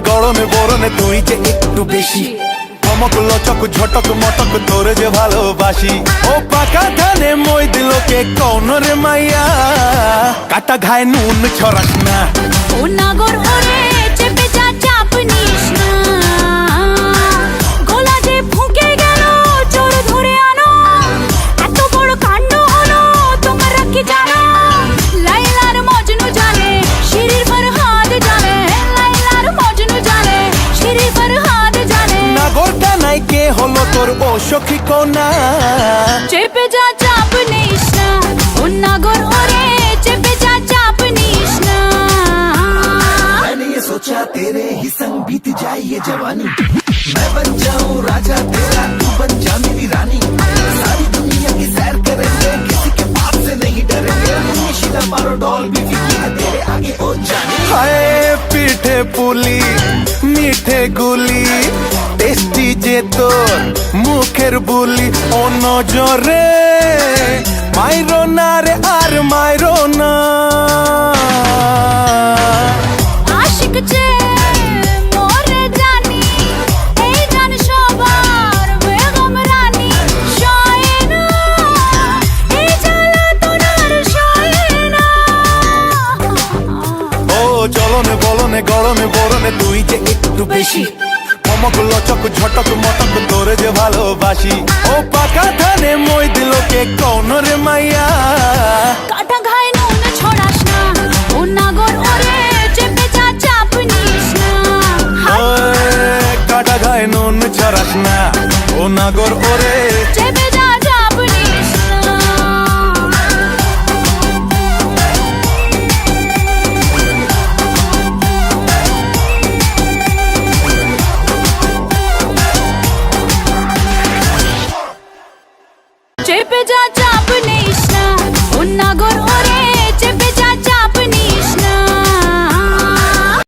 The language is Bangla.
গরমে বরণে তুই যে একটু বেশি চমক লচক ঝটক মটক তোর যে ভালোবাসি ও পাকা ধানে মই দিলকে কোন রে মাইয়া কাটা ঘায়ে নুন ছড়াস না ও নাগর ওরে চেপে যা চাপ নিস না গলা যে ফুঁকে গেল চোর ধরে আনো এত বড় কাণ্ড হলো তোমরা কি জানো লাইলার মজনু জানে শিরির ফরহাদ জানে লাইলার মজনু জানে শিরির ফরহাদ জানে নাগরটা নাই কে হলো তোর ও সখী কোনা চেপে যা চাপ নিস না ও নাগর ওরে চেপে যা চাপ নিস না मैंने ये सोचा तेरे ही संग बीत जाए ये जवानी मैं बन जाऊं राजा तेरा तू बन जा मेरी रानी सारी दुनिया की सैर करेंगे किसी के बाप से नहीं डरेंगे शिला मारो डॉल भी फिकी है तेरे आगे ओ जाने হায় পিঠে পুলি মিঠে গুলি টেস্টি যে তোর মুখের বুলি ও নজরে মাইরো না রে আর মাইরো না আশিক যে মোরে জানি এই জান সবার বেগম রানী সয়ে না এই জ্বালা তোনার সয়ে না ও চলনে বলনে গরমে বরণে তুই যে একটু বেশি চমক লচক ঝটক মটক তোর যে ভালোবাসি ও পাকা ধানে মই দিলকে কোন রে মাইয়া কাটা ঘায়ে নুন ছড়াস না ও নাগর ওরে চেপে যা চাপ নিস না কাটা গায়ে নুন ছড়াস না ও নাগর ওরে